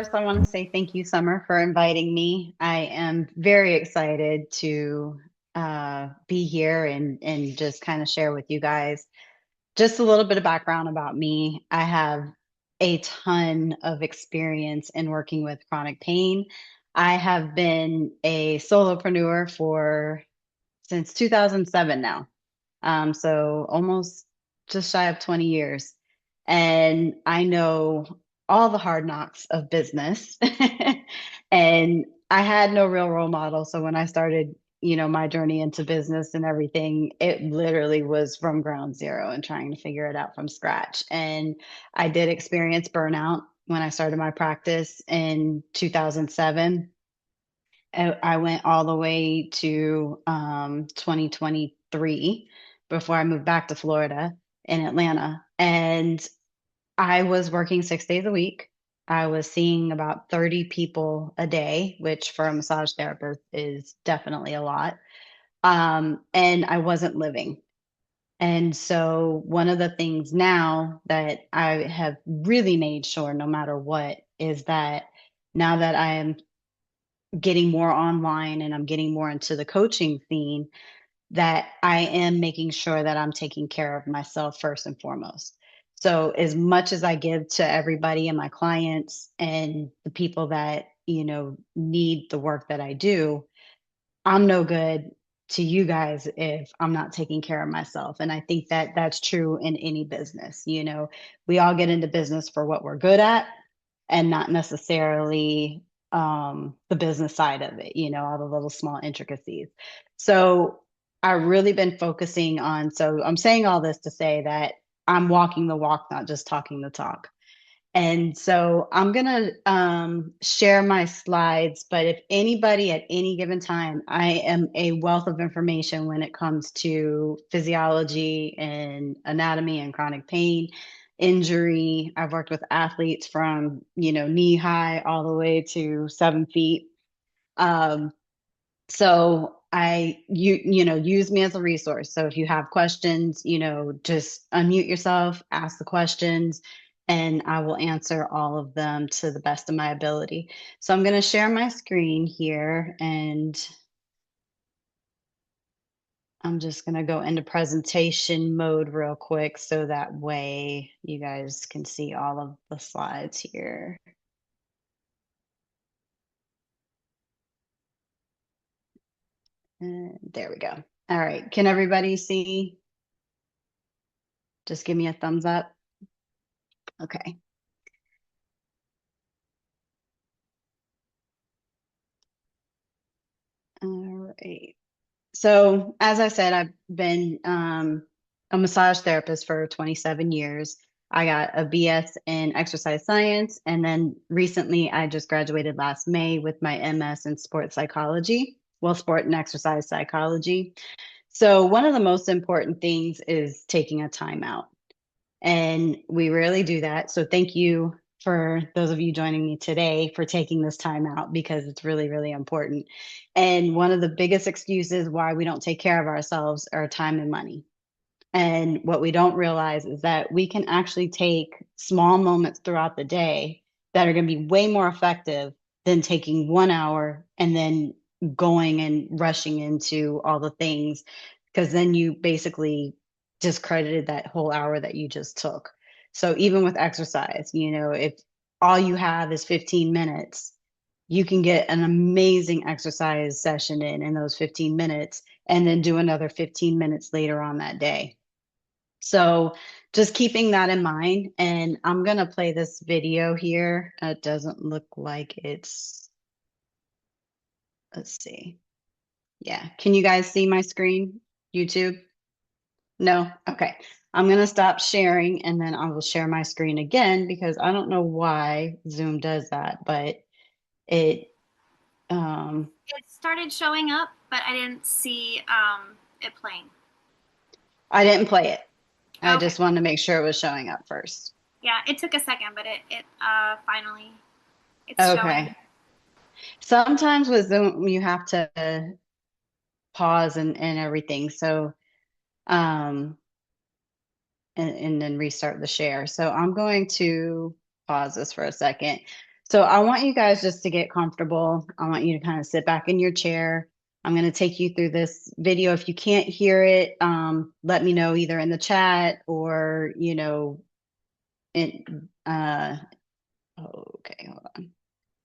first, I want to say thank you, Summer, for inviting me. I am very excited to be here and just kind of share with you guys just a little bit of background about me. I have a ton of experience in working with chronic pain. I have been a solopreneur for since 2007 now. So almost just shy of 20 years. And I know all the hard knocks of business. And I had no real role model. So when I started, my journey into business and everything, it literally was from ground zero and trying to figure it out from scratch. And I did experience burnout when I started my practice in 2007. I went all the way to 2023 before I moved back to Florida in Atlanta. And I was working 6 days a week. I was seeing about 30 people a day, which for a massage therapist is definitely a lot. And I wasn't living. And so, one of the things now that I have really made sure, no matter what, is that now that I am getting more online and I'm getting more into the coaching scene, that I am making sure that I'm taking care of myself first and foremost. So as much as I give to everybody and my clients and the people that, need the work that I do, I'm no good to you guys if I'm not taking care of myself. And I think that that's true in any business. We all get into business for what we're good at and not necessarily the business side of it, all the little small intricacies. So I've really been focusing on, so I'm saying all this to say that I'm walking the walk, not just talking the talk. And so I'm going to share my slides, but if anybody at any given time, I am a wealth of information when it comes to physiology and anatomy and chronic pain, injury. I've worked with athletes from, knee high all the way to 7 feet. Um, so use me as a resource. So if you have questions, just unmute yourself, ask the questions, and I will answer all of them to the best of my ability. So I'm going to share my screen here, and I'm just going to go into presentation mode real quick so that way you guys can see all of the slides here. And there we go. All right. Can everybody see? Just give me a thumbs up. Okay. All right. So, as I said, I've been a massage therapist for 27 years. I got a BS in exercise science, and then recently I just graduated last May with my MS in sports psychology, well, sport and exercise psychology. So, one of the most important things is taking a time out. And we rarely do that. So thank you for those of you joining me today for taking this time out because it's really, really important. And one of the biggest excuses why we don't take care of ourselves are time and money. And what we don't realize is that we can actually take small moments throughout the day that are going to be way more effective than taking 1 hour and then going and rushing into all the things, because then you basically discredited that whole hour that you just took. So even with exercise, if all you have is 15 minutes, you can get an amazing exercise session in those 15 minutes and then do another 15 minutes later on that day. So just keeping that in mind, and I'm going to play this video here. It doesn't look like let's see. Yeah. Can you guys see my screen? YouTube? No? Okay. I'm going to stop sharing and then I will share my screen again because I don't know why Zoom does that, but it, um, It started showing up, but I didn't see it playing. I didn't play it. I Okay. just wanted to make sure it was showing up first. Yeah, it took a second, but it finally it's showing. Okay. Sometimes with Zoom, you have to pause and everything. So, um, and then restart the share. So I'm going to pause this for a second. So I want you guys just to get comfortable. I want you to kind of sit back in your chair. I'm going to take you through this video. If you can't hear it, let me know either in the chat or, in, okay, hold on.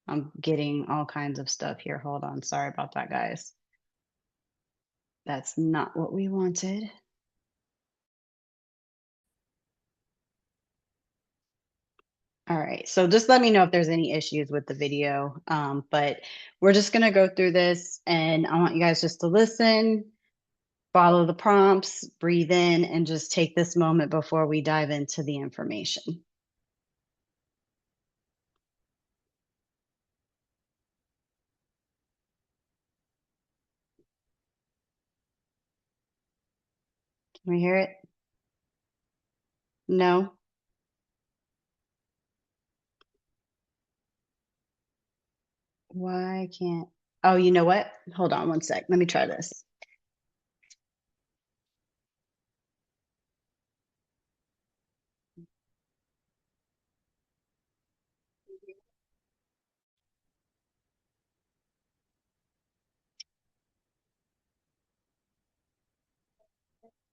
I'm getting all kinds of stuff here. Hold on. Sorry about that, guys. That's not what we wanted. All right. So just let me know if there's any issues with the video. But we're just going to go through this and I want you guys just to listen, follow the prompts, breathe in, and just take this moment before we dive into the information. Can we hear it? No? Why can't? Oh, you know what? Hold on one sec. Let me try this.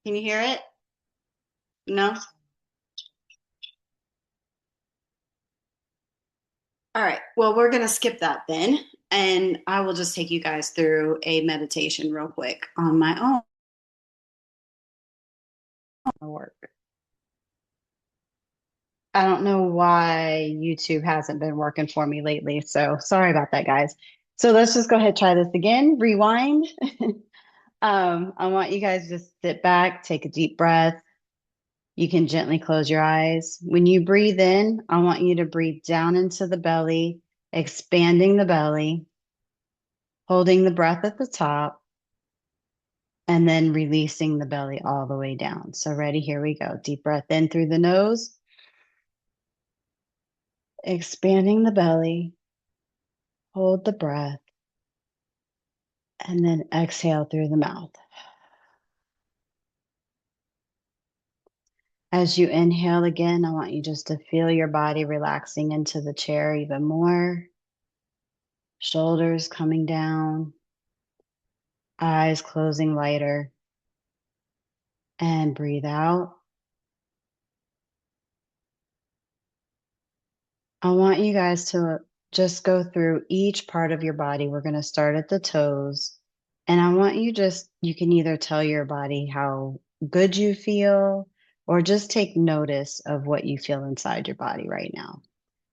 Can you hear it? No? All right. Well, we're going to skip that then. And I will just take you guys through a meditation real quick on my own work. I don't know why YouTube hasn't been working for me lately. So sorry about that, guys. So let's just go ahead and try this again. Rewind. I want you guys to sit back, take a deep breath. You can gently close your eyes. When you breathe in, I want you to breathe down into the belly, expanding the belly, holding the breath at the top, and then releasing the belly all the way down. So, ready? Here we go. Deep breath in through the nose, expanding the belly, hold the breath, and then exhale through the mouth. As you inhale again, I want you just to feel your body relaxing into the chair even more. Shoulders coming down, eyes closing lighter, and breathe out. I want you guys to just go through each part of your body. We're going to start at the toes. And I want you can either tell your body how good you feel or just take notice of what you feel inside your body right now.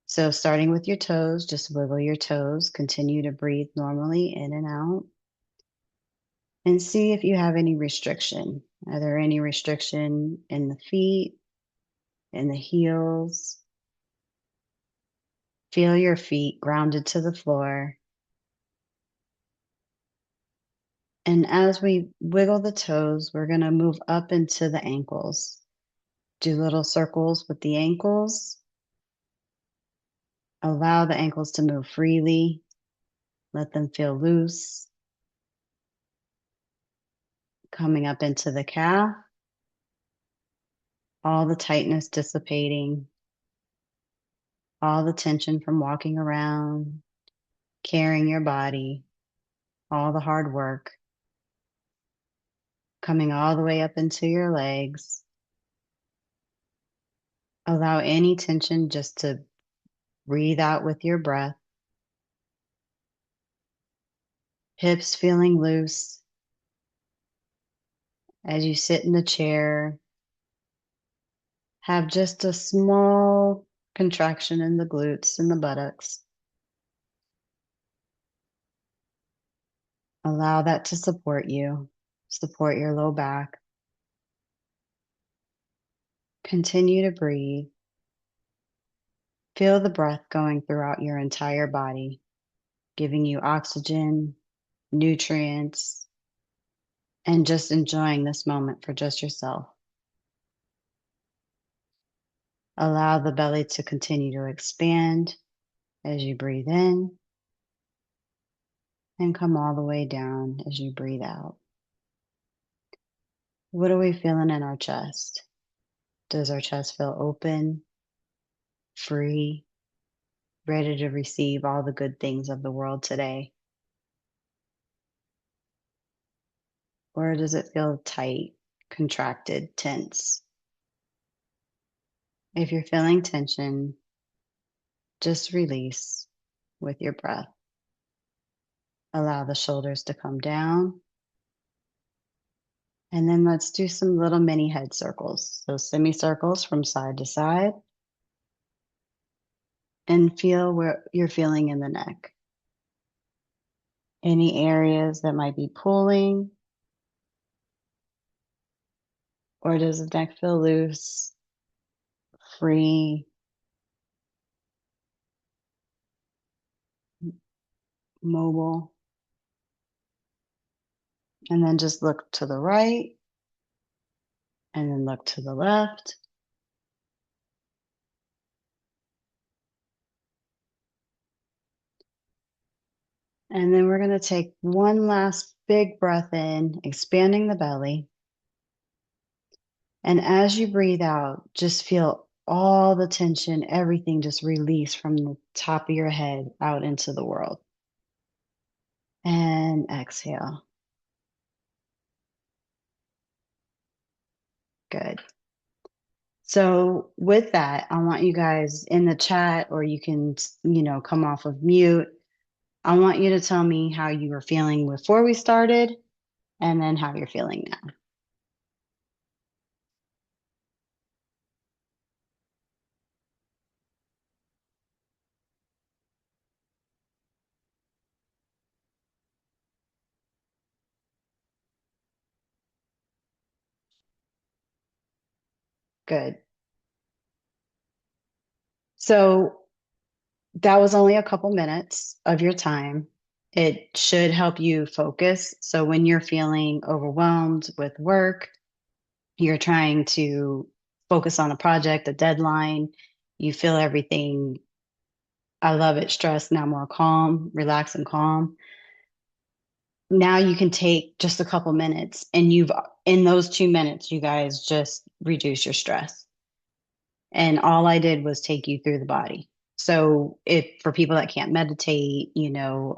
So, starting with your toes, just wiggle your toes, continue to breathe normally in and out, and see if you have any restriction. Are there any restriction in the feet, in the heels? Feel your feet grounded to the floor. And as we wiggle the toes, we're going to move up into the ankles. Do little circles with the ankles. Allow the ankles to move freely. Let them feel loose. Coming up into the calf. All the tightness dissipating. All the tension from walking around, carrying your body, all the hard work. Coming all the way up into your legs. Allow any tension just to breathe out with your breath. Hips feeling loose as you sit in the chair. Have just a small contraction in the glutes and the buttocks. Allow that to support you, support your low back. Continue to breathe. Feel the breath going throughout your entire body, giving you oxygen, nutrients, and just enjoying this moment for just yourself. Allow the belly to continue to expand as you breathe in and come all the way down as you breathe out. What are we feeling in our chest? Does our chest feel open, free? ready to receive all the good things of the world today? Or does it feel tight, contracted, tense? If you're feeling tension, just release with your breath. Allow the shoulders to come down. And then let's do some little mini head circles. So semicircles from side to side, and feel where you're feeling in the neck. Any areas that might be pulling, or does the neck feel loose, free, mobile? And then just look to the right and then look to the left. And then we're going to take one last big breath in, expanding the belly. And as you breathe out, just feel all the tension, everything just release from the top of your head out into the world. And exhale. Good. So with that, I want you guys in the chat, or you can, come off of mute. I want you to tell me how you were feeling before we started and then how you're feeling now. Good. So that was only a couple minutes of your time. It should help you focus. So when you're feeling overwhelmed with work, you're trying to focus on a project, a deadline, you feel everything, I love it, stressed, now more calm, relaxed and calm. Now you can take just a couple minutes, and in those 2 minutes, you guys just reduce your stress. And all I did was take you through the body. So if for people that can't meditate, a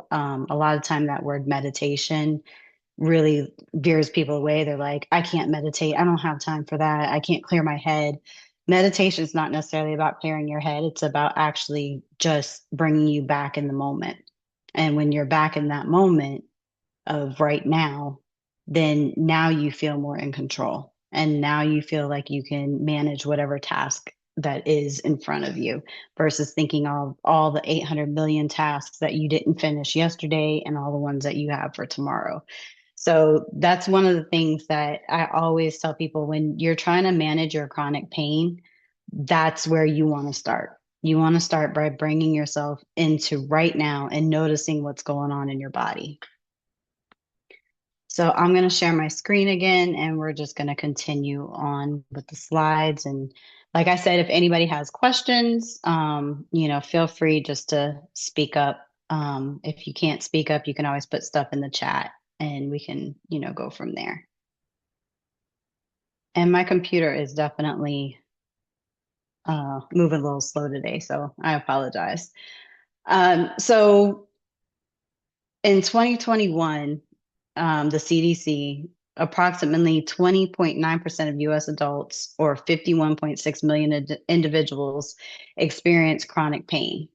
lot of time that word meditation really veers people away. They're like, I can't meditate. I don't have time for that. I can't clear my head. Meditation is not necessarily about clearing your head. It's about actually just bringing you back in the moment. And when you're back in that moment of right now, then now you feel more in control. And now you feel like you can manage whatever task that is in front of you versus thinking of all the 800 million tasks that you didn't finish yesterday and all the ones that you have for tomorrow. So that's one of the things that I always tell people when you're trying to manage your chronic pain, that's where you want to start. You want to start by bringing yourself into right now and noticing what's going on in your body. So I'm going to share my screen again, and we're just going to continue on with the slides. And like I said, if anybody has questions, feel free just to speak up. If you can't speak up, you can always put stuff in the chat and we can, go from there. And my computer is definitely moving a little slow today, so I apologize. So in 2021, the CDC, approximately 20.9% of US adults, or 51.6 million individuals, experience chronic pain.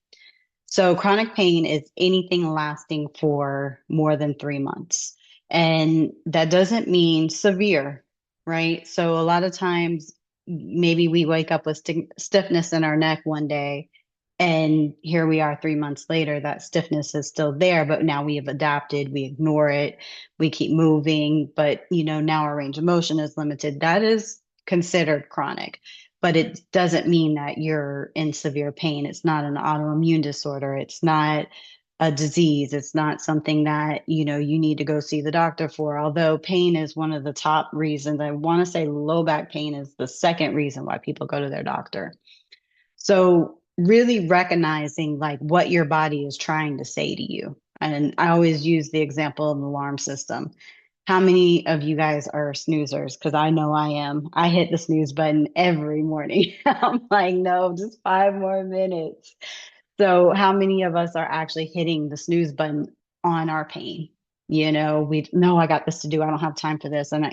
So, chronic pain is anything lasting for more than 3 months. And that doesn't mean severe, right? So, a lot of times, maybe we wake up with stiffness in our neck one day, and here we are 3 months later, that stiffness is still there, but now we have adapted, we ignore it, we keep moving, but now our range of motion is limited. That is considered chronic, but it doesn't mean that you're in severe pain. It's not an autoimmune disorder. It's not a disease. It's not something that, you need to go see the doctor for. Although pain is one of the top reasons. I want to say low back pain is the second reason why people go to their doctor. So really recognizing like what your body is trying to say to you. And I always use the example of an alarm system. How many of you guys are snoozers? Because I know I am. I hit the snooze button every morning. I'm like, no, just 5 more minutes. So how many of us are actually hitting the snooze button on our pain? We know I got this to do. I don't have time for this. And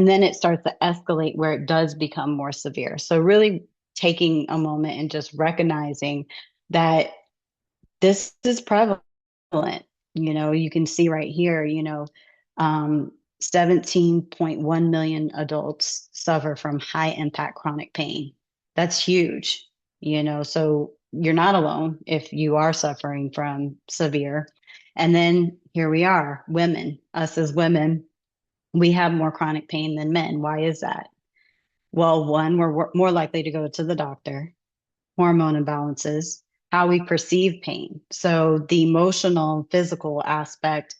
then it starts to escalate where it does become more severe. So really taking a moment and just recognizing that this is prevalent. You can see right here, um, 17.1 million adults suffer from high impact chronic pain. That's huge, so you're not alone if you are suffering from severe. And then here we are, women, us as women, we have more chronic pain than men. Why is that? Well, one, we're more likely to go to the doctor, hormone imbalances, how we perceive pain. So the emotional, physical aspect,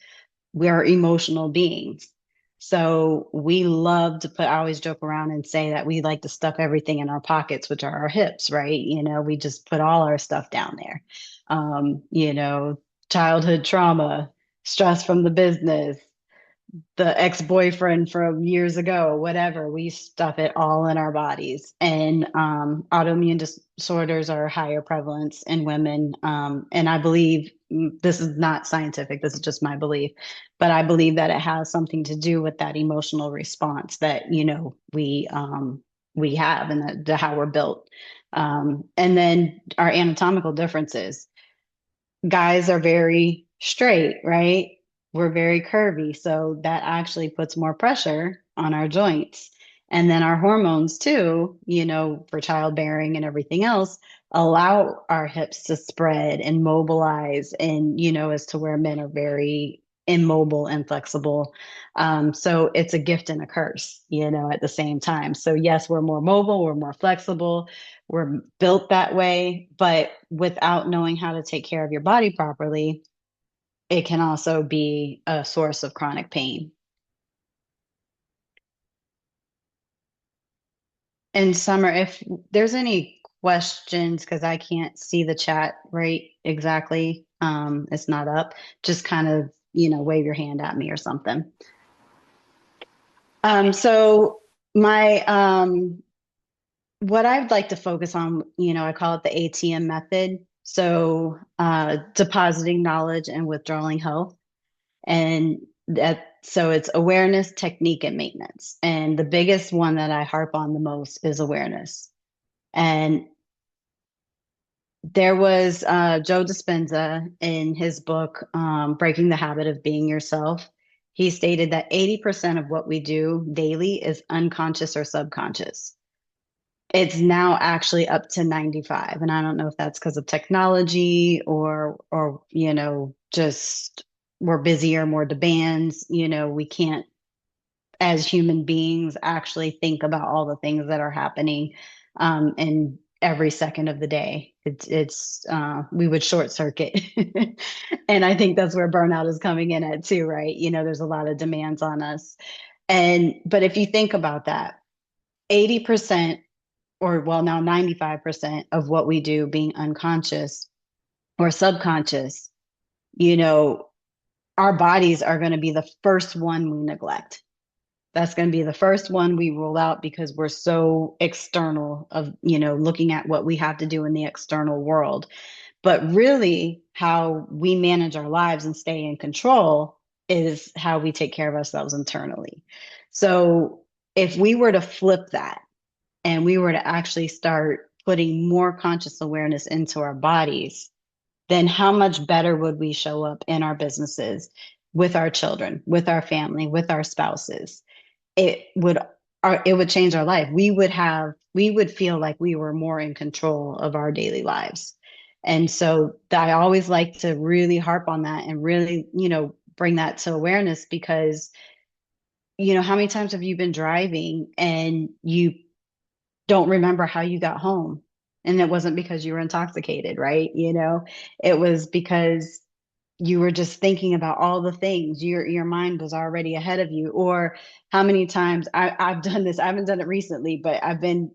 we're emotional beings. So we love to I always joke around and say that we like to stuff everything in our pockets, which are our hips, right? We just put all our stuff down there. Um, you know, Childhood trauma, stress from the business, the ex-boyfriend from years ago, whatever, we stuff it all in our bodies. And autoimmune disorders are higher prevalence in women. And I believe this is not scientific, this is just my belief, but I believe that it has something to do with that emotional response that, we have and how we're built. And then our anatomical differences, guys are very straight, right? We're very curvy. So that actually puts more pressure on our joints. And then our hormones, too, for childbearing and everything else, allow our hips to spread and mobilize, and, as to where men are very immobile and flexible. So it's a gift and a curse, at the same time. So, yes, we're more mobile, we're more flexible, we're built that way, but without knowing how to take care of your body properly, it can also be a source of chronic pain. And Summer, if there's any questions, because I can't see the chat right exactly, it's not up, just kind of, wave your hand at me or something. Okay. So my what I'd like to focus on, I call it the ATM method. So, depositing knowledge and withdrawing health. And so it's awareness, technique, and maintenance. And the biggest one that I harp on the most is awareness. And there was Joe Dispenza in his book, Breaking the Habit of Being Yourself. He stated that 80% of what we do daily is unconscious or subconscious. It's now actually up to 95, and I don't know if that's because of technology or just we're busier, more demands. We can't, as human beings, actually think about all the things that are happening in every second of the day. It's we would short circuit. And I think that's where burnout is coming in at too, right? There's a lot of demands on us. But if you think about that, 80%, or well, now 95% of what we do being unconscious or subconscious, you know, our bodies are going to be the first one we neglect. That's going to be the first one we rule out because we're so external of, looking at what we have to do in the external world. But really, how we manage our lives and stay in control is how we take care of ourselves internally. So if we were to flip that, and we were to actually start putting more conscious awareness into our bodies, then how much better would we show up in our businesses, with our children, with our family, with our spouses? It would it would change our life. We would feel like we were more in control of our daily lives. And so I always like to really harp on that and really, bring that to awareness because, how many times have you been driving and you don't remember how you got home? And it wasn't because you were intoxicated, right? It was because you were just thinking about all the things. Your mind was already ahead of you. Or how many times I've done this, I haven't done it recently, but I've been,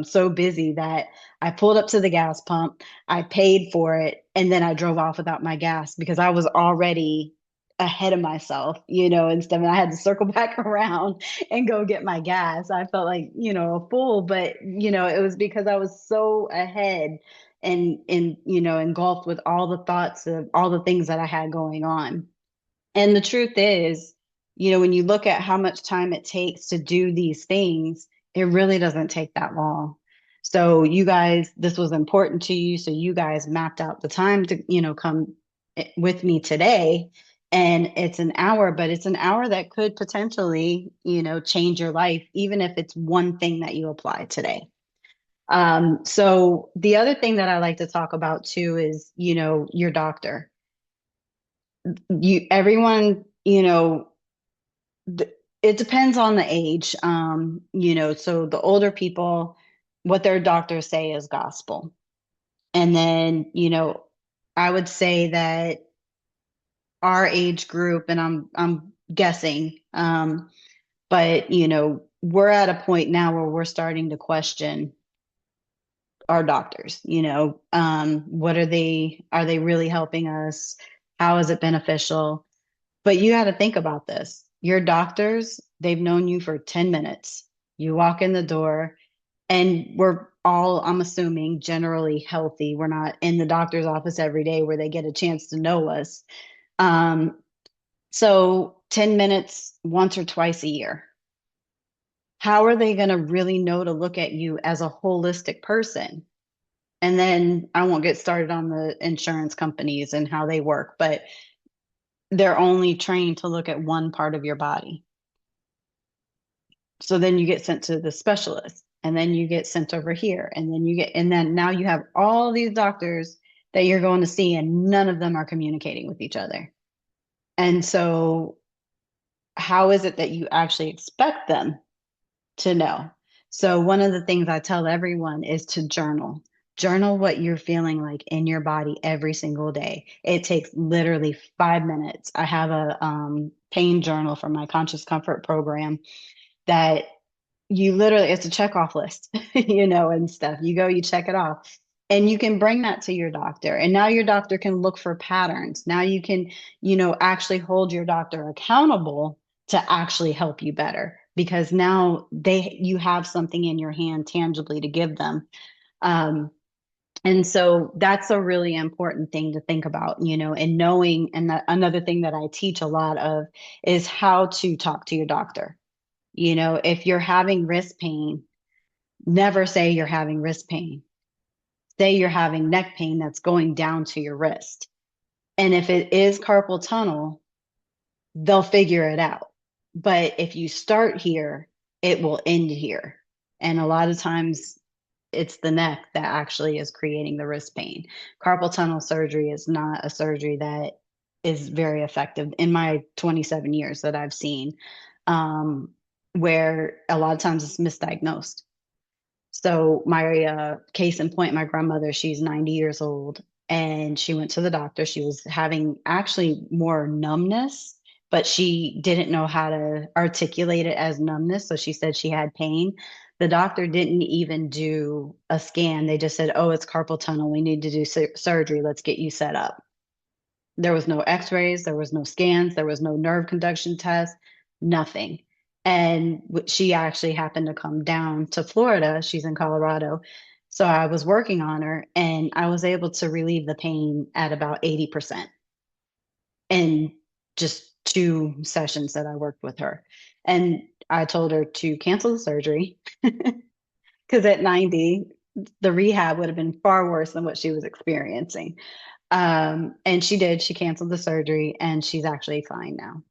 so busy that I pulled up to the gas pump, I paid for it, and then I drove off without my gas because I was already ahead of myself, instead of I had to circle back around and go get my gas. I felt like, a fool, but it was because I was so ahead and engulfed with all the thoughts of all the things that I had going on. And the truth is, when you look at how much time it takes to do these things, it really doesn't take that long. So you guys, this was important to you. So you guys mapped out the time to, come with me today. And it's an hour, but it's an hour that could potentially, change your life, even if it's one thing that you apply today. So the other thing that I like to talk about too is, your doctor. Everyone, it depends on the age. So the older people, what their doctors say is gospel. And then, I would say that our age group, and I'm guessing, but we're at a point now where we're starting to question our doctors. What are they really helping us? How is it beneficial? But you got to think about this. Your doctors, they've known you for 10 minutes. You walk in the door, and we're all, I'm assuming, generally healthy. We're not in the doctor's office every day where they get a chance to know us. So 10 minutes once or twice a year. How are they going to really know to look at you as a holistic person? And then I won't get started on the insurance companies and how they work, but they're only trained to look at one part of your body. So then you get sent to the specialist, and then you get sent over here, and then now you have all these doctors that you're going to see, and none of them are communicating with each other. And so, how is it that you actually expect them to know? So, one of the things I tell everyone is to journal. Journal what you're feeling like in your body every single day. It takes literally 5 minutes. I have a pain journal from my conscious comfort program that you literally, it's a check off list, and stuff. You go, you check it off. And you can bring that to your doctor. And now your doctor can look for patterns. Now you can, actually hold your doctor accountable to actually help you better because now you have something in your hand tangibly to give them. Um, and so that's a really important thing to think about, and knowing, and that another thing that I teach a lot of is how to talk to your doctor. If you're having wrist pain, never say you're having wrist pain. Say you're having neck pain that's going down to your wrist. And if it is carpal tunnel, they'll figure it out. But if you start here, it will end here. And a lot of times it's the neck that actually is creating the wrist pain. Carpal tunnel surgery is not a surgery that is very effective in my 27 years that I've seen, where a lot of times it's misdiagnosed. So my case in point, my grandmother, she's 90 years old, and she went to the doctor. She was having actually more numbness, but she didn't know how to articulate it as numbness. So she said she had pain. The doctor didn't even do a scan. They just said, "Oh, it's carpal tunnel. We need to do surgery. Let's get you set up." There was no x-rays, there was no scans, there was no nerve conduction test, nothing. And she actually happened to come down to Florida. She's in Colorado. So I was working on her and I was able to relieve the pain at about 80% in just 2 sessions that I worked with her. And I told her to cancel the surgery because at 90, the rehab would have been far worse than what she was experiencing. And she did. She canceled the surgery and she's actually fine now.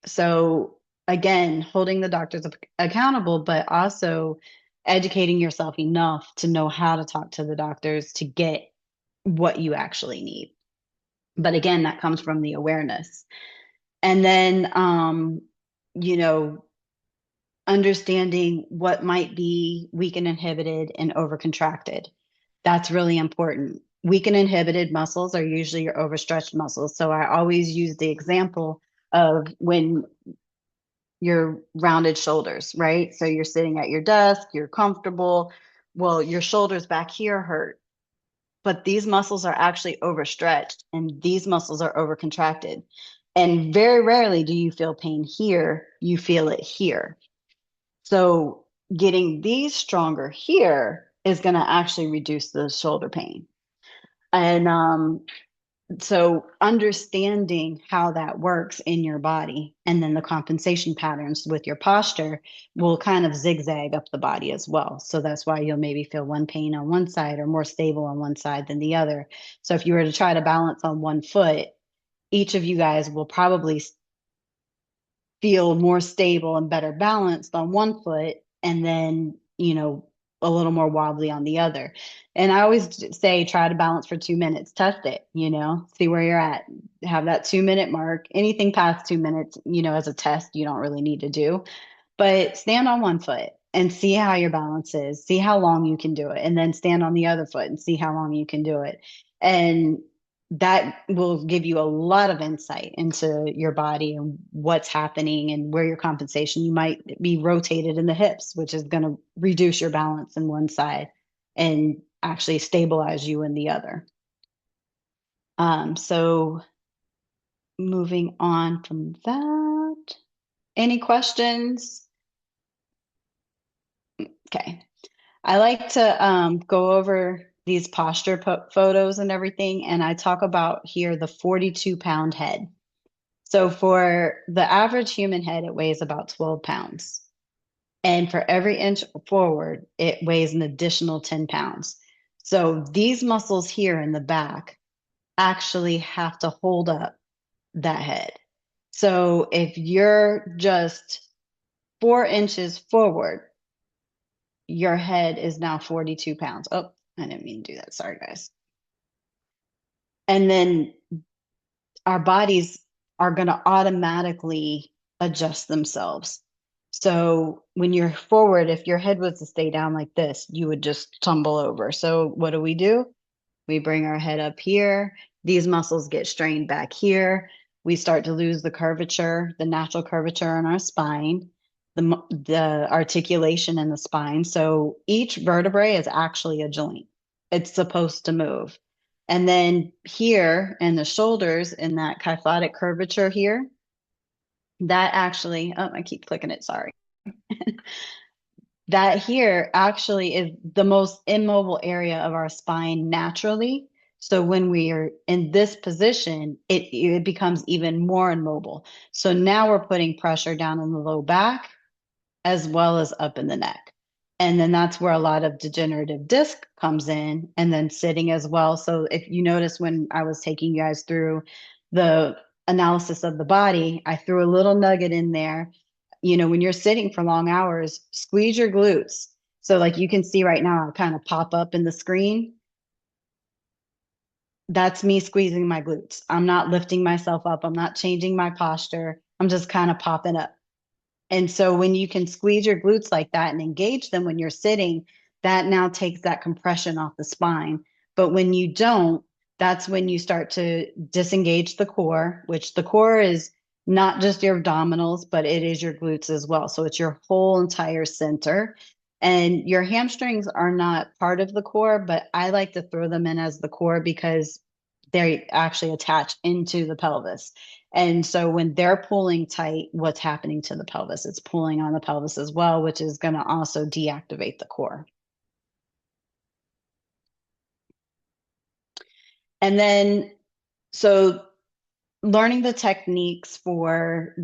So, again, holding the doctors accountable, but also educating yourself enough to know how to talk to the doctors to get what you actually need. But again, that comes from the awareness. And then, you know, understanding what might be weak and inhibited and overcontracted. That's really important. Weak and inhibited muscles are usually your overstretched muscles. So I always use the example of when your rounded shoulders, right? So you're sitting at your desk, you're comfortable. Well, your shoulders back here hurt, but these muscles are actually overstretched and these muscles are overcontracted. And very rarely do you feel pain here, you feel it here. So getting these stronger here is going to actually reduce the shoulder pain. And so understanding how that works in your body and then the compensation patterns with your posture will kind of zigzag up the body as well. So that's why you'll maybe feel one pain on one side or more stable on one side than the other. So if you were to try to balance on one foot, each of you guys will probably feel more stable and better balanced on one foot and then, a little more wobbly on the other. And I always say try to balance for 2 minutes, test it, see where you're at. Have that 2 minute mark. Anything past 2 minutes, as a test, you don't really need to do. But stand on one foot and see how your balance is, see how long you can do it, and then stand on the other foot and see how long you can do it. And that will give you a lot of insight into your body and what's happening and where your compensation. You might be rotated in the hips, which is going to reduce your balance in one side and actually stabilize you in the other. So moving on from that, any questions? Okay. I like to go over these posture photos and everything, and I talk about here the 42-pound head. So for the average human head, it weighs about 12 pounds. And for every inch forward, it weighs an additional 10 pounds. So these muscles here in the back actually have to hold up that head. So if you're just 4 inches forward, your head is now 42 pounds. Oh, I didn't mean to do that. Sorry, guys. And then our bodies are going to automatically adjust themselves. So when you're forward, if your head was to stay down like this, you would just tumble over. So what do? We bring our head up here. These muscles get strained back here. We start to lose the curvature, the natural curvature in our spine, the articulation in the spine. So each vertebrae is actually a joint. It's supposed to move. And then here in the shoulders, in that kyphotic curvature here, that actually, oh, I keep clicking it, sorry. That here actually is the most immobile area of our spine naturally. So when we are in this position, it becomes even more immobile. So now we're putting pressure down in the low back as well as up in the neck. And then that's where a lot of degenerative disc comes in, and then sitting as well. So if you notice when I was taking you guys through the analysis of the body, I threw a little nugget in there. When you're sitting for long hours, squeeze your glutes. So like you can see right now, I kind of pop up in the screen. That's me squeezing my glutes. I'm not lifting myself up. I'm not changing my posture. I'm just kind of popping up. And so when you can squeeze your glutes like that and engage them when you're sitting, that now takes that compression off the spine. But when you don't, that's when you start to disengage the core, which the core is not just your abdominals, but it is your glutes as well. So it's your whole entire center. And your hamstrings are not part of the core, but I like to throw them in as the core because they actually attach into the pelvis. And so when they're pulling tight, what's happening to the pelvis? It's pulling on the pelvis as well, which is going to also deactivate the core. And then, so learning the techniques for,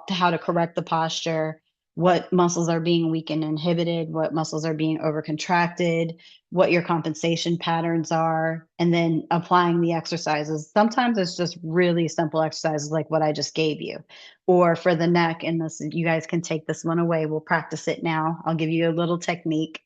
how to correct the posture, what muscles are being weakened and inhibited, what muscles are being overcontracted, what your compensation patterns are, and then applying the exercises. Sometimes it's just really simple exercises like what I just gave you. Or for the neck, and this, you guys can take this one away. We'll practice it now. I'll give you a little technique.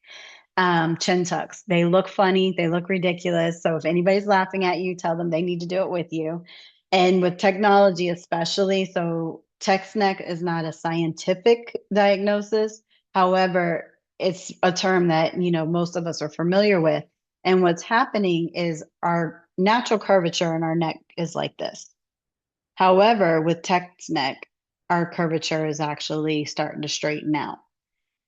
Chin tucks. They look funny, they look ridiculous. So if anybody's laughing at you, tell them they need to do it with you. And with technology, especially, so text neck is not a scientific diagnosis. However, it's a term that, most of us are familiar with. And what's happening is our natural curvature in our neck is like this. However, with text neck, our curvature is actually starting to straighten out.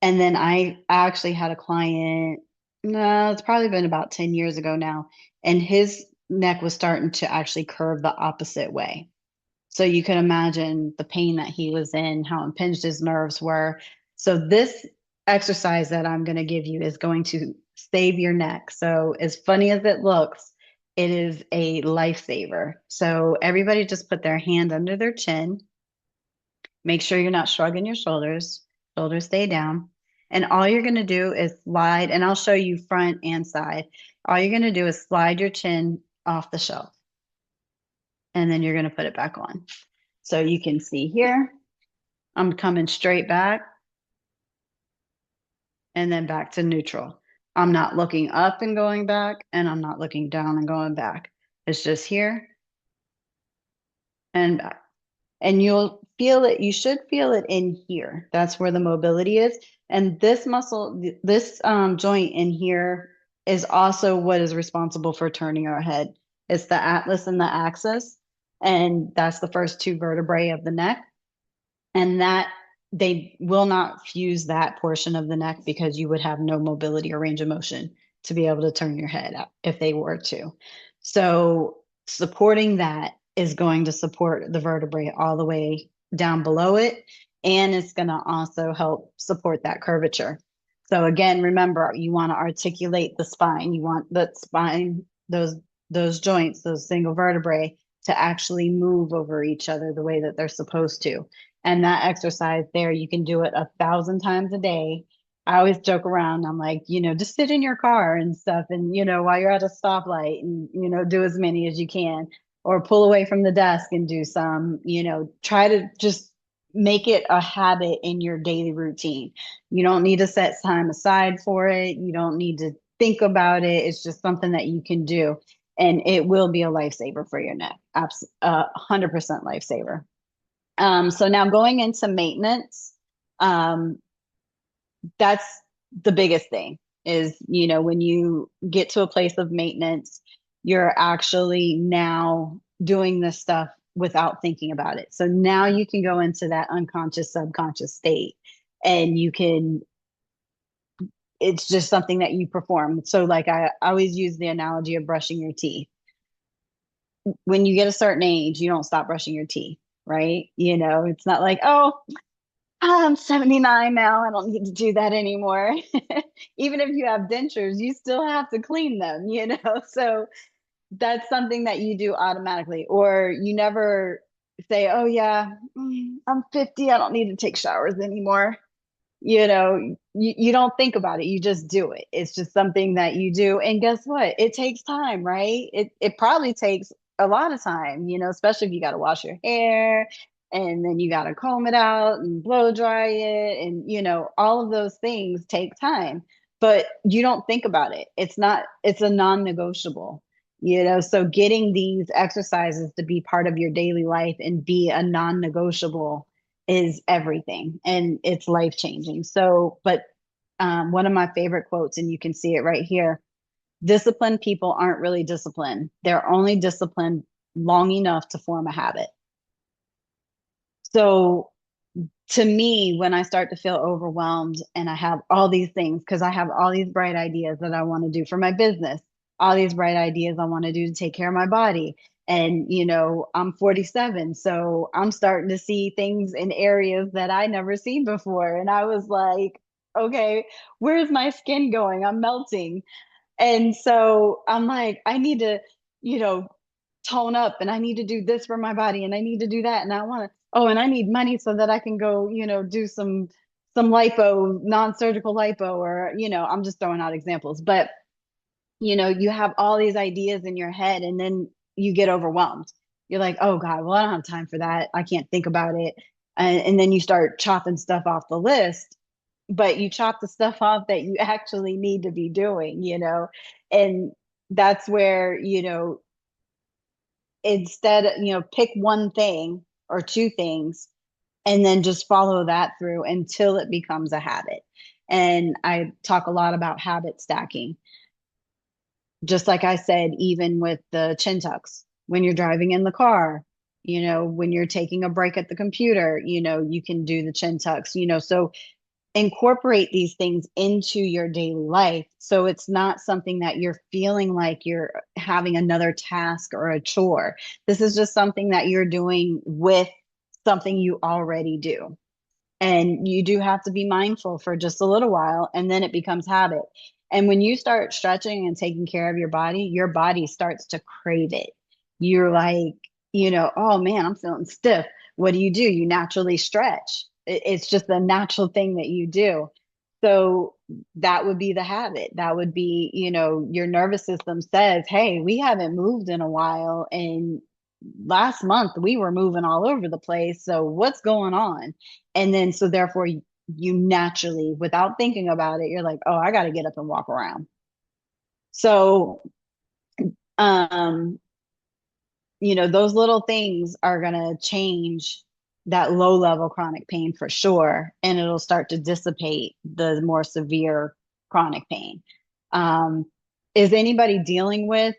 And then I actually had a client, no, it's probably been about 10 years ago now, and his neck was starting to actually curve the opposite way. So you can imagine the pain that he was in, how impinged his nerves were. So this exercise that I'm going to give you is going to save your neck. So as funny as it looks, It is a lifesaver. So everybody just put their hand under their chin. Make sure you're not shrugging your shoulders. Shoulders stay down. And all you're going to do is slide, and I'll show you front and side. All you're going to do is slide your chin off the shelf, and then you're going to put it back on. So you can see here, I'm coming straight back and then back to neutral. I'm not looking up and going back, and I'm not looking down and going back. It's just here and back. And you'll feel it. You should feel it in here. That's where the mobility is. And this muscle, this joint in here is also what is responsible for turning our head. It's the atlas and the axis. And that's the first two vertebrae of the neck. And that they will not fuse that portion of the neck because you would have no mobility or range of motion to be able to turn your head up if they were to. So supporting that is going to support the vertebrae all the way down below it. And it's going to also help support that curvature. So again, remember, you want to articulate the spine. You want the spine, those joints, those single vertebrae to actually move over each other the way that they're supposed to. And that exercise there, you can do it 1,000 times a day. I always joke around. I'm like, just sit in your car and stuff. And, while you're at a stoplight and, do as many as you can, or pull away from the desk and do some, try to just make it a habit in your daily routine. You don't need to set time aside for it. You don't need to think about it. It's just something that you can do. And it will be a lifesaver for your neck. 100% lifesaver. So now going into maintenance, um, that's the biggest thing is, when you get to a place of maintenance, you're actually now doing this stuff without thinking about it. So now you can go into that unconscious, subconscious state and it's just something that you perform. So like I always use the analogy of brushing your teeth. When you get a certain age, you don't stop brushing your teeth, right? It's not like, oh, I'm 79 now. I don't need to do that anymore. Even if you have dentures, you still have to clean them. So that's something that you do automatically. Or you never say, oh, yeah, I'm 50. I don't need to take showers anymore. You don't think about it. You just do it. It's just something that you do. And guess what? It takes time, right? It probably takes a lot of time, especially if you got to wash your hair and then you got to comb it out and blow dry it. And, all of those things take time, but you don't think about it. It's a non-negotiable. So getting these exercises to be part of your daily life and be a non-negotiable is everything and it's life changing. So, but one of my favorite quotes, and you can see it right here, disciplined people aren't really disciplined. They're only disciplined long enough to form a habit. So to me, when I start to feel overwhelmed and I have all these things, because I have all these bright ideas that I want to do for my business, all these bright ideas I want to do to take care of my body. And, I'm 47, so I'm starting to see things in areas that I never seen before. And I was like, okay, where's my skin going? I'm melting. And so I'm like, I need to, you know, tone up and I need to do this for my body and I need to do that. And I want to, oh, and I need money so that I can go, do some lipo, non-surgical lipo, or, I'm just throwing out examples. But, you have all these ideas in your head and then you get overwhelmed. You're like, oh God, well, I don't have time for that. I can't think about it. And then you start chopping stuff off the list, but you chop the stuff off that you actually need to be doing, and that's where, instead, pick one thing or two things and then just follow that through until it becomes a habit. And I talk a lot about habit stacking. Just like I said, even with the chin tucks, when you're driving in the car, when you're taking a break at the computer, you can do the chin tucks, so incorporate these things into your daily life so it's not something that you're feeling like you're having another task or a chore. This is just something that you're doing with something you already do. And you do have to be mindful for just a little while and then it becomes habit. And when you start stretching and taking care of your body starts to crave it. You're like, oh man, I'm feeling stiff. What do? You naturally stretch. It's just a natural thing that you do. So that would be the habit. That would be, your nervous system says, hey, we haven't moved in a while. And last month we were moving all over the place. So what's going on? And then, so therefore, you naturally, without thinking about it, you're like, oh, I got to get up and walk around. So, um, those little things are going to change that low level chronic pain for sure. And it'll start to dissipate the more severe chronic pain. Um, is anybody dealing with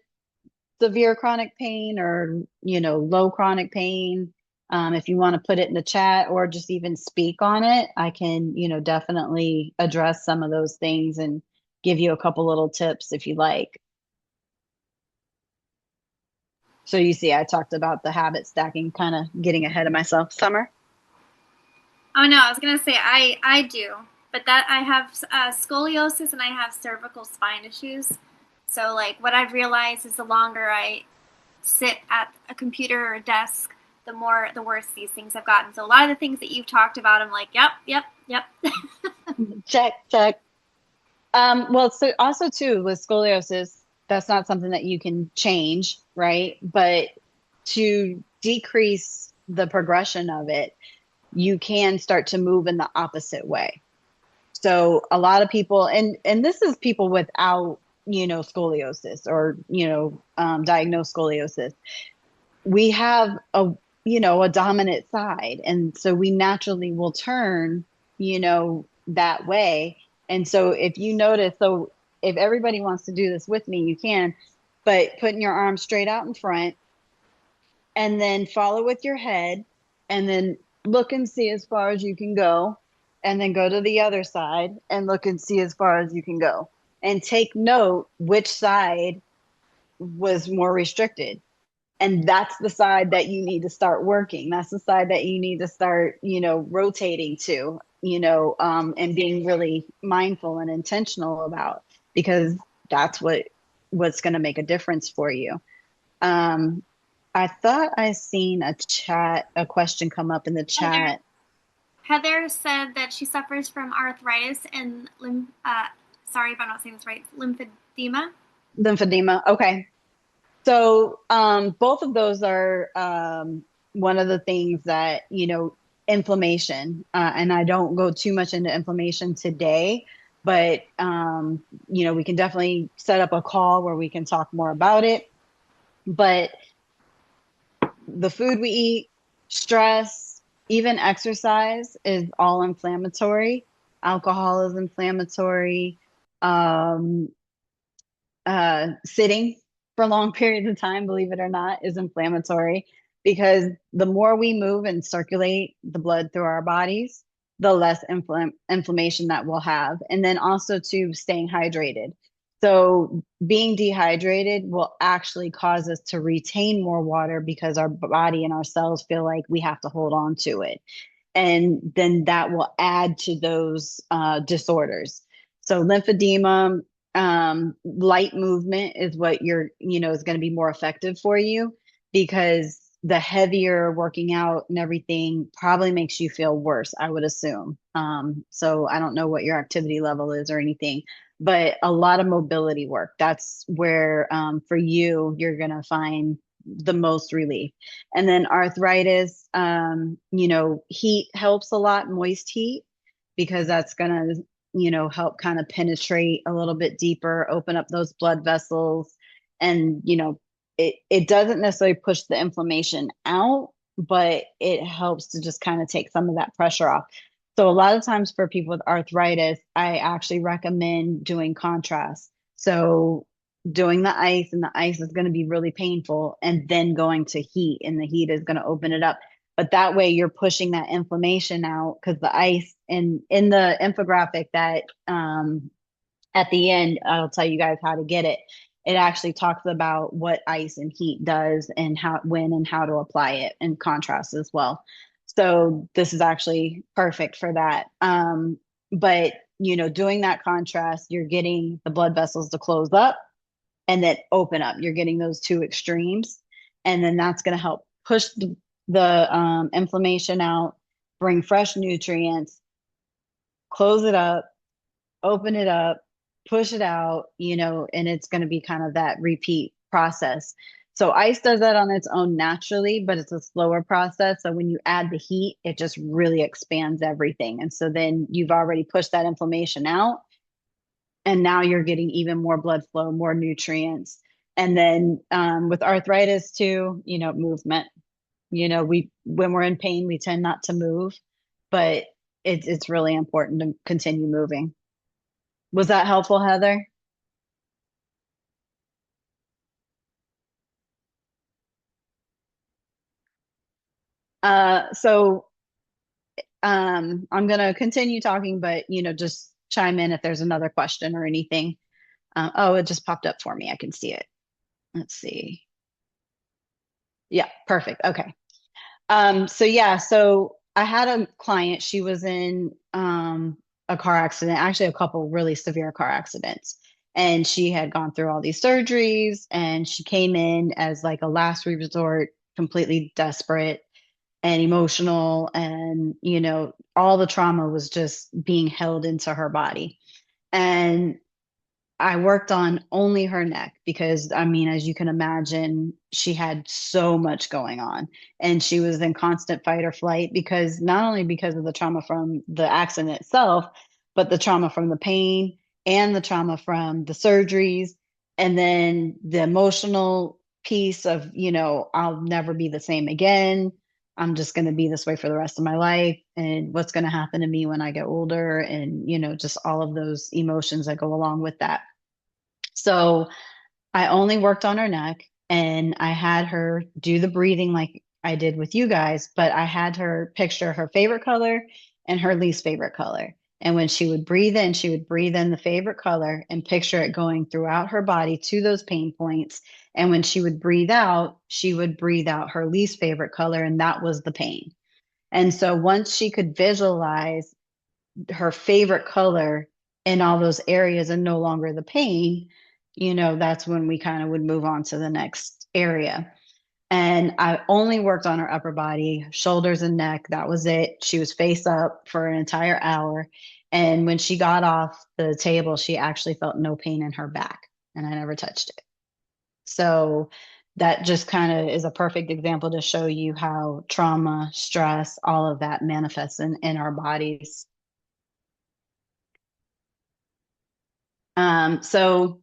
severe chronic pain or, low chronic pain? If you want to put it in the chat or just even speak on it, I can, definitely address some of those things and give you a couple little tips if you like. So you see, I talked about the habit stacking, kind of getting ahead of myself. Summer? Oh no, I was gonna say I do, but that I have scoliosis and I have cervical spine issues. So like what I've realized is the longer I sit at a computer or a desk, the worse these things have gotten. So a lot of the things that you've talked about, I'm like, yep, yep, yep. Check, check. Well, so also too with scoliosis, that's not something that you can change, right? But to decrease the progression of it, you can start to move in the opposite way. So a lot of people, and this is people without, scoliosis or, diagnosed scoliosis. We have a dominant side, and so we naturally will turn, that way. And so if you notice, so if everybody wants to do this with me, you can, but putting your arms straight out in front and then follow with your head and then look and see as far as you can go and then go to the other side and look and see as far as you can go and take note which side was more restricted, and that's the side that you need to start working. That's the side that you need to start, rotating to, and being really mindful and intentional about, because that's what's going to make a difference for you. um I thought I seen a question come up in the Heather chat. Heather said that she suffers from arthritis and sorry if I'm not saying this right, lymphedema. Lymphedema. Okay. So both of those are one of the things that, inflammation, and I don't go too much into inflammation today, but, we can definitely set up a call where we can talk more about it. But the food we eat, stress, even exercise is all inflammatory. Alcohol is inflammatory. Um, Sitting for long periods of time, believe it or not, is inflammatory, because the more we move and circulate the blood through our bodies, the less inflammation that we'll have. And then also to staying hydrated. So being dehydrated will actually cause us to retain more water because our body and our cells feel like we have to hold on to it, and then that will add to those disorders. So lymphedema, light movement is what is going to be more effective for you, because the heavier working out and everything probably makes you feel worse, I would assume. So I don't know what your activity level is or anything, but a lot of mobility work. That's where, for you, you're going to find the most relief. And then arthritis, heat helps a lot, moist heat, because that's going to, help kind of penetrate a little bit deeper, open up those blood vessels. And, it doesn't necessarily push the inflammation out, but it helps to just kind of take some of that pressure off. So a lot of times for people with arthritis, I actually recommend doing contrast. So doing the ice, and the ice is going to be really painful, and then going to heat, and the heat is going to open it up. But that way you're pushing that inflammation out, because the ice, and in the infographic that, at the end, I'll tell you guys how to get it. It actually talks about what ice and heat does, and how, when, and how to apply it, and contrast as well. So this is actually perfect for that. But doing that contrast, you're getting the blood vessels to close up and then open up. You're getting those two extremes. And then that's going to help push the inflammation out, bring fresh nutrients, close it up, open it up, push it out, and it's going to be kind of that repeat process. So ice does that on its own naturally, but it's a slower process. So when you add the heat, it just really expands everything. And so then you've already pushed that inflammation out, and now you're getting even more blood flow, more nutrients. And then with arthritis too, movement. We when we're in pain, we tend not to move, but it's really important to continue moving. Was that helpful, Heather? So I'm gonna continue talking, but just chime in if there's another question or anything. Oh, it just popped up for me. I can see it. Let's see. Yeah, perfect. Okay. So yeah, so I had a client, she was in a car accident, actually a couple really severe car accidents. And she had gone through all these surgeries and she came in as like a last resort, completely desperate and emotional and all the trauma was just being held into her body. And I worked on only her neck because, I mean, as you can imagine, she had so much going on and she was in constant fight or flight because not only because of the trauma from the accident itself, but the trauma from the pain and the trauma from the surgeries. And then the emotional piece of, I'll never be the same again. I'm just going to be this way for the rest of my life. And what's going to happen to me when I get older? And, just all of those emotions that go along with that. So I only worked on her neck and I had her do the breathing like I did with you guys, but I had her picture her favorite color and her least favorite color. And when she would breathe in, she would breathe in the favorite color and picture it going throughout her body to those pain points. And when she would breathe out, she would breathe out her least favorite color, and that was the pain. And so once she could visualize her favorite color in all those areas and no longer the pain, that's when we kind of would move on to the next area. And I only worked on her upper body, shoulders and neck. That was it. She was face up for an entire hour. And when she got off the table, she actually felt no pain in her back, and I never touched it. So that just kind of is a perfect example to show you how trauma, stress, all of that manifests in our bodies. So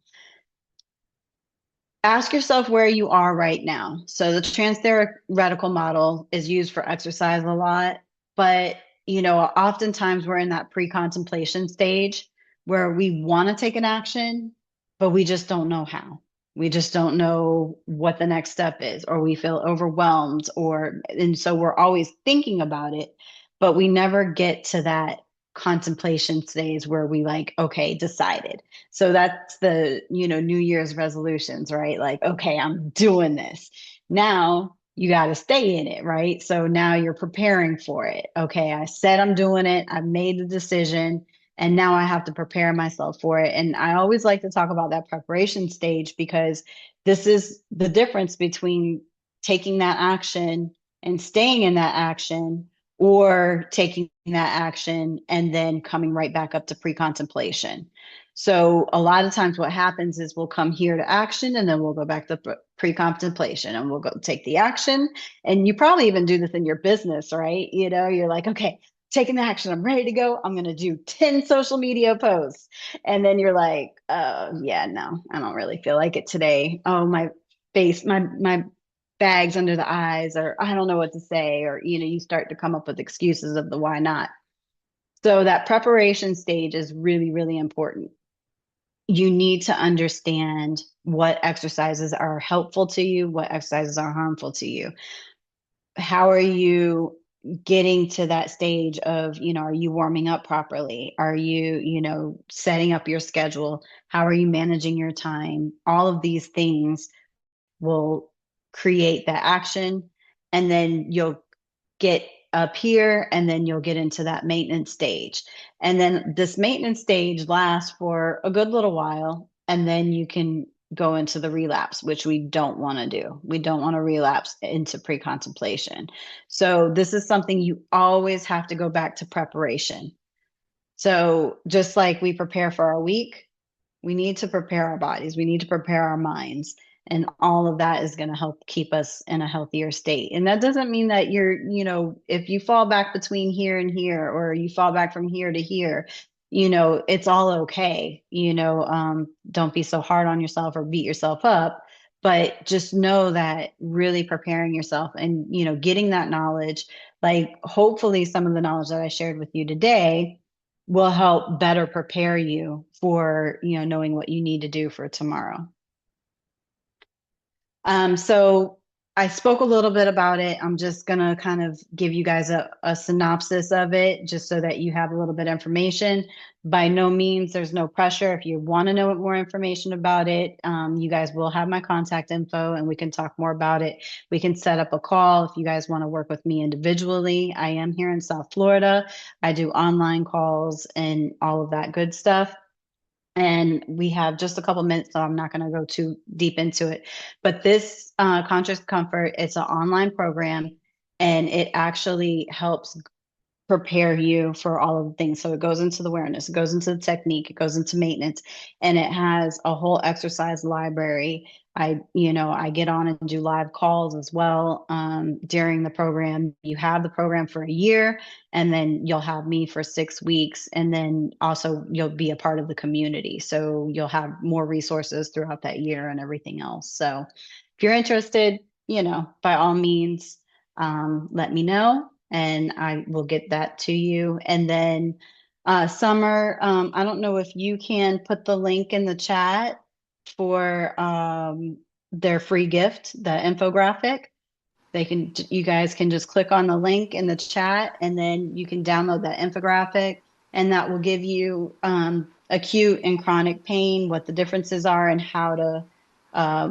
ask yourself where you are right now. So the trans-theoretical model is used for exercise a lot, but oftentimes we're in that pre-contemplation stage where we want to take an action, but we just don't know how. We just don't know what the next step is, or we feel overwhelmed, and so we're always thinking about it, but we never get to that contemplation stage where we like, okay, decided. So that's the, New Year's resolutions, right? Like, okay, I'm doing this. Now you got to stay in it, right? So now you're preparing for it. Okay, I said I'm doing it. I've made the decision and now I have to prepare myself for it. And I always like to talk about that preparation stage because this is the difference between taking that action and staying in that action or taking that action and then coming right back up to pre-contemplation. So a lot of times what happens is we'll come here to action and then we'll go back to pre-contemplation and we'll go take the action. And you probably even do this in your business, right? You're like, okay, taking the action. I'm ready to go. I'm going to do 10 social media posts. And then you're like, yeah, no, I don't really feel like it today. Oh, my face, my bags under the eyes, or I don't know what to say. Or, you start to come up with excuses of the why not. So that preparation stage is really, really important. You need to understand what exercises are helpful to you, what exercises are harmful to you. How are you getting to that stage of, are you warming up properly? Are you, setting up your schedule? How are you managing your time? All of these things will create that action. And then you'll get up here, and then you'll get into that maintenance stage. And then this maintenance stage lasts for a good little while, and then you can go into the relapse, which we don't want to do. We don't want to relapse into pre-contemplation. So this is something you always have to go back to preparation. So just like we prepare for our week, we need to prepare our bodies, we need to prepare our minds. And all of that is going to help keep us in a healthier state. And that doesn't mean that if you fall back between here and here, or you fall back from here to here, it's all okay. Don't be so hard on yourself or beat yourself up. But just know that really preparing yourself and, getting that knowledge, like hopefully some of the knowledge that I shared with you today will help better prepare you for, knowing what you need to do for tomorrow. So I spoke a little bit about it. I'm just gonna kind of give you guys a synopsis of it, just so that you have a little bit of information. By no means, there's no pressure. If you want to know more information about it, you guys will have my contact info, and we can talk more about it. We can set up a call if you guys want to work with me individually. I am here in South Florida. I do online calls and all of that good stuff. And we have just a couple minutes, so I'm not going to go too deep into it. But this Conscious Comfort, it's an online program, and it actually helps prepare you for all of the things. So it goes into the awareness, it goes into the technique, it goes into maintenance, and it has a whole exercise library. I get on and do live calls as well during the program. You have the program for a year, and then you'll have me for 6 weeks, and then also you'll be a part of the community. So you'll have more resources throughout that year and everything else. So if you're interested, by all means, let me know and I will get that to you. And then Summer, I don't know if you can put the link in the chat for their free gift, the infographic. You guys can just click on the link in the chat, and then you can download that infographic, and that will give you acute and chronic pain, what the differences are, and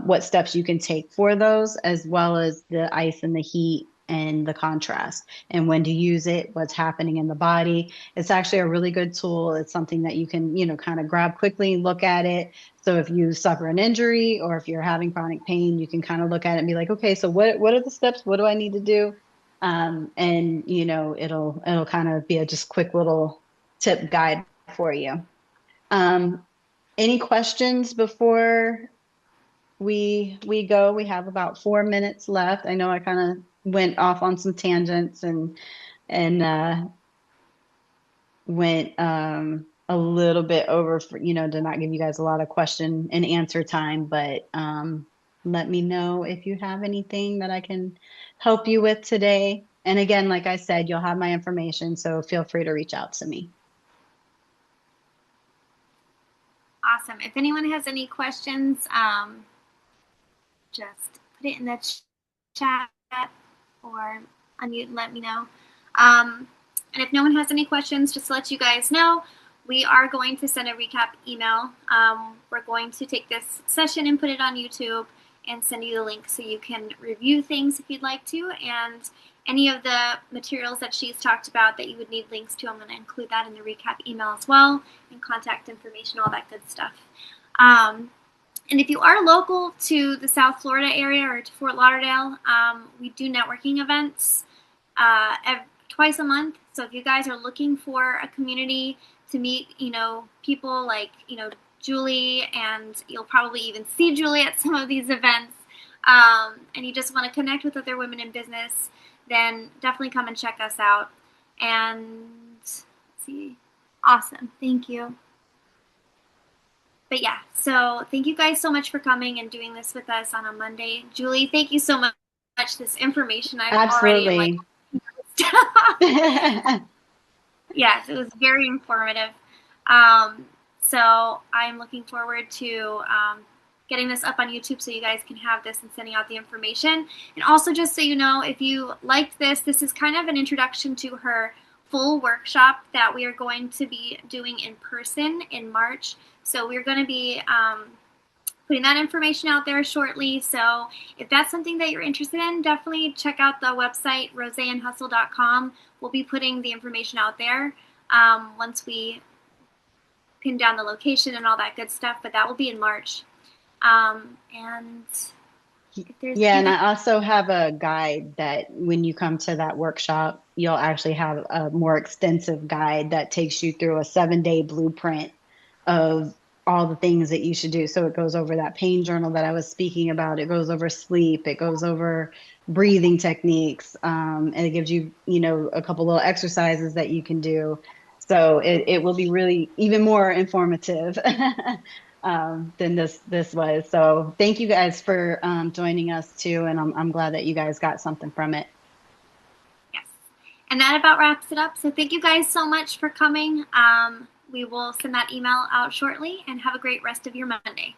what steps you can take for those, as well as the ice and the heat and the contrast, and when to use it, what's happening in the body. It's actually a really good tool. It's something that you can, kind of grab quickly, look at it. So if you suffer an injury or if you're having chronic pain, you can kind of look at it and be like, okay, so what are the steps? What do I need to do? And it'll kind of be a just quick little tip guide for you. Um, any questions before we go? We have about 4 minutes left. I know I kind of went off on some tangents and went a little bit over for, to not give you guys a lot of question and answer time, but let me know if you have anything that I can help you with today. And again, like I said, you'll have my information, so feel free to reach out to me. Awesome. If anyone has any questions, just put it in the chat or unmute and let me know. And if no one has any questions, just to let you guys know, we are going to send a recap email. We're going to take this session and put it on YouTube and send you the link so you can review things if you'd like to. And any of the materials that she's talked about that you would need links to, I'm going to include that in the recap email as well, and contact information, all that good stuff. And if you are local to the South Florida area or to Fort Lauderdale, we do networking events twice a month. So if you guys are looking for a community to meet, people like, Julie, and you'll probably even see Julie at some of these events, and you just want to connect with other women in business, then definitely come and check us out. And let's see. Awesome. Thank you. But yeah, so thank you guys so much for coming and doing this with us on a Monday. Julie, thank you so much. This information I've Absolutely. already yes, it was very informative. So I'm looking forward to getting this up on YouTube so you guys can have this and sending out the information. And also, just so you know, if you liked this is kind of an introduction to her full workshop that we are going to be doing in person in March. So we're going to be putting that information out there shortly. So if that's something that you're interested in, definitely check out the website, roseandhustle.com. We'll be putting the information out there once we pin down the location and all that good stuff, but that will be in March. And if there's Yeah, and anything, I also have a guide that when you come to that workshop, you'll actually have a more extensive guide that takes you through a 7-day blueprint of all the things that you should do. So it goes over that pain journal that I was speaking about. It goes over sleep. It goes over breathing techniques. And it gives you, a couple little exercises that you can do. So it will be really even more informative than this was. So thank you guys for joining us too, and I'm glad that you guys got something from it. yes. And that about wraps it up. So thank you guys so much for coming. We will send that email out shortly and have a great rest of your Monday.